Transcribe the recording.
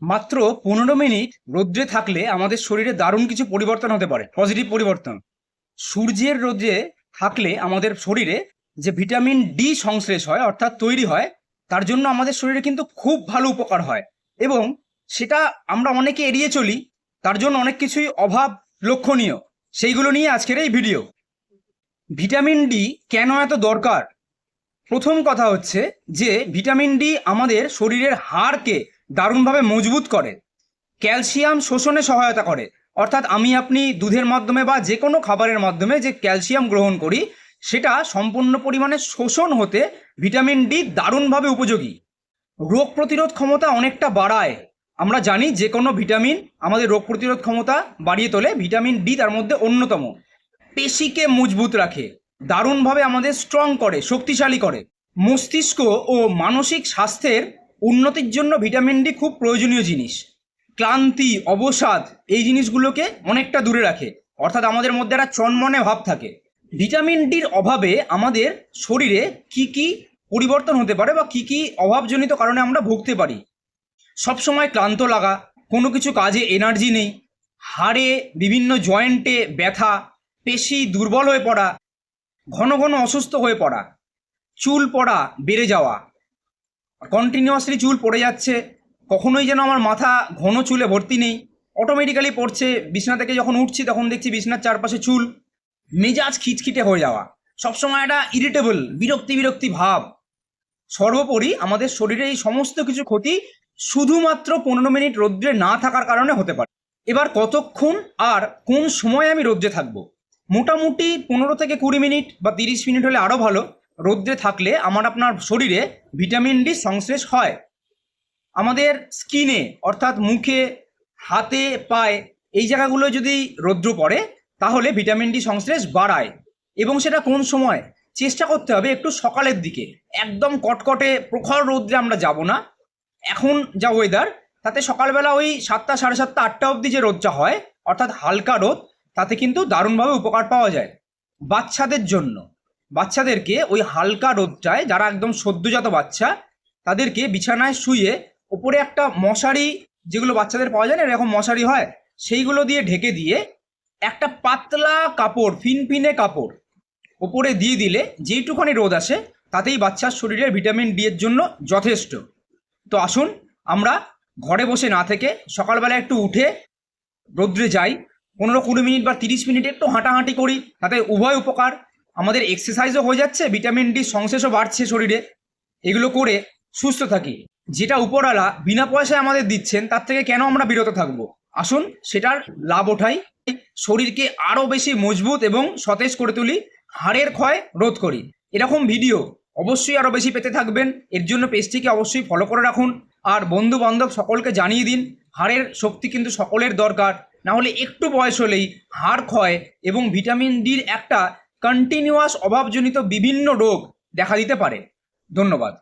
মাত্র 15 মিনিট রোদ্রে থাকলে আমাদের শরীরে দারুণ কিছু পরিবর্তন হতে পারে, পজিটিভ পরিবর্তন। সূর্যের রোদে থাকলে আমাদের শরীরে যে ভিটামিন ডি সংশ্লেষ হয় অর্থাৎ তৈরি হয়, তার জন্য আমাদের শরীরে কিন্তু খুব ভালো উপকার হয় এবং সেটা আমরা অনেকে এড়িয়ে চলি। তার জন্য অনেক কিছুই অভাব লক্ষণীয়। সেইগুলো নিয়ে আজকের এই ভিডিও। ভিটামিন ডি কেন এত দরকার? প্রথম কথা হচ্ছে যে ভিটামিন ডি আমাদের শরীরের হাড়কে দারুণভাবে মজবুত করে, ক্যালসিয়াম শোষণে সহায়তা করে। অর্থাৎ আপনি দুধের মাধ্যমে বা যে কোনো খাবারের মাধ্যমে যে ক্যালসিয়াম গ্রহণ করি, সেটা সম্পূর্ণ পরিমাণে শোষণ হতে ভিটামিন ডি দারুণভাবে উপযোগী। রোগ প্রতিরোধ ক্ষমতা অনেকটা বাড়ায়। আমরা জানি যে কোনো ভিটামিন আমাদের রোগ প্রতিরোধ ক্ষমতা বাড়িয়ে তোলে, ভিটামিন ডি তার মধ্যে অন্যতম। পেশিকে মজবুত রাখে, দারুণভাবে আমাদের স্ট্রং করে, শক্তিশালী করে। মস্তিষ্ক ও মানসিক স্বাস্থ্যের উন্নতির জন্য ভিটামিন ডি খুব প্রয়োজনীয় জিনিস। ক্লান্তি, অবসাদ এই জিনিসগুলোকে অনেকটা দূরে রাখে, অর্থাৎ আমাদের মধ্যে একটা চনমনে ভাব থাকে। ভিটামিন ডির অভাবে আমাদের শরীরে কি কি পরিবর্তন হতে পারে বা কি কি অভাবজনিত কারণে আমরা ভুগতে পারি? সবসময় ক্লান্ত লাগা, কোনো কিছু কাজে এনার্জি নেই, হাড়ে বিভিন্ন জয়েন্টে ব্যথা, পেশি দুর্বল হয়ে পড়া, ঘন ঘন অসুস্থ হয়ে পড়া, চুল পড়া বেড়ে যাওয়া, কন্টিনিউয়াসলি চুল পড়ে যাচ্ছে, কখনোই যেন আমার মাথা ঘন চুলে ভর্তি নেই, অটোমেটিক্যালি পড়ছে, বিছানা থেকে যখন উঠছি তখন দেখছি বিছানার চারপাশে চুল, মেজাজ খিটখিটে হয়ে যাওয়া, সবসময় একটা ইরিটেবল বিরক্তি বিরক্তি ভাব। সর্বোপরি আমাদের শরীরে এই সমস্ত কিছু ক্ষতি শুধুমাত্র 15 মিনিট রৌদ্রে না থাকার কারণে হতে পারে। এবার কতক্ষণ আর কোন সময় আমি রৌদ্রে থাকবো? মোটামুটি 15 থেকে 20 মিনিট বা 30 মিনিট হলে আরও ভালো। রৌদ্রে থাকলে আপনার শরীরে ভিটামিন ডি সংশ্লেষ হয়। আমাদের স্কিনে অর্থাৎ মুখে, হাতে, পায়ে এই জায়গাগুলো যদি রৌদ্র পড়ে তাহলে ভিটামিন ডি সংশ্লেষ বাড়ায়। এবং সেটা কোন সময়? চেষ্টা করতে হবে একটু সকালের দিকে। একদম কটকটে প্রখর রৌদ্রে আমরা যাব না। এখন যা ওয়েদার, তাতে সকালবেলা ওই 7টা, 7:30, 8টা অবধি যে রোদটা হয় অর্থাৎ হালকা রোদ, তাতে কিন্তু দারুণভাবে উপকার পাওয়া যায়। বাচ্চাদের জন্য, বাচ্চাদেরকে ওই হালকা রোদটায়, যারা একদম সদ্যজাত বাচ্চা, তাদেরকে বিছানায় শুয়ে ওপরে একটা মশারি, যেগুলো বাচ্চাদের পাওয়া যায় না এরকম মশারি হয়, সেইগুলো দিয়ে ঢেকে দিয়ে একটা পাতলা কাপড়, ফিনফিনে কাপড় ওপরে দিয়ে দিলে যেইটুখানি রোদ আসে তাতেই বাচ্চার শরীরে ভিটামিন ডি এর জন্য যথেষ্ট। তো আসুন আমরা ঘরে বসে না থেকে সকালবেলা একটু উঠে রৌদ্রে যাই, 15-20 মিনিট বা 30 মিনিট একটু হাঁটাহাঁটি করি, তাতে উভয় উপকার। আমাদের এক্সারসাইজও হয়ে যাচ্ছে, ভিটামিন ডি সংশ্লেষও বাড়ছে শরীরে। এগুলো করে সুস্থ থাকি। যেটা উপরওয়ালা বিনা পয়সায় আমাদের দিচ্ছেন, তার থেকে কেন আমরা বিরত থাকবো? আসুন সেটার লাভ ওঠাই, শরীরকে আরও বেশি মজবুত এবং সতেজ করে তুলি, হাড়ের ক্ষয় রোধ করি। এরকম ভিডিও অবশ্যই আরও বেশি পেতে থাকবেন। এর জন্য পেজটিকে অবশ্যই ফলো করে রাখুন আর বন্ধু বান্ধব সকলকে জানিয়ে দিন। হাড়ের শক্তি কিন্তু সকলের দরকার, না হলে একটু বয়স হলেই হাড় ক্ষয় এবং ভিটামিন ডির একটা কন্টিনিউয়াস অভাবজনিত বিভিন্ন রোগ দেখা দিতে পারে। ধন্যবাদ।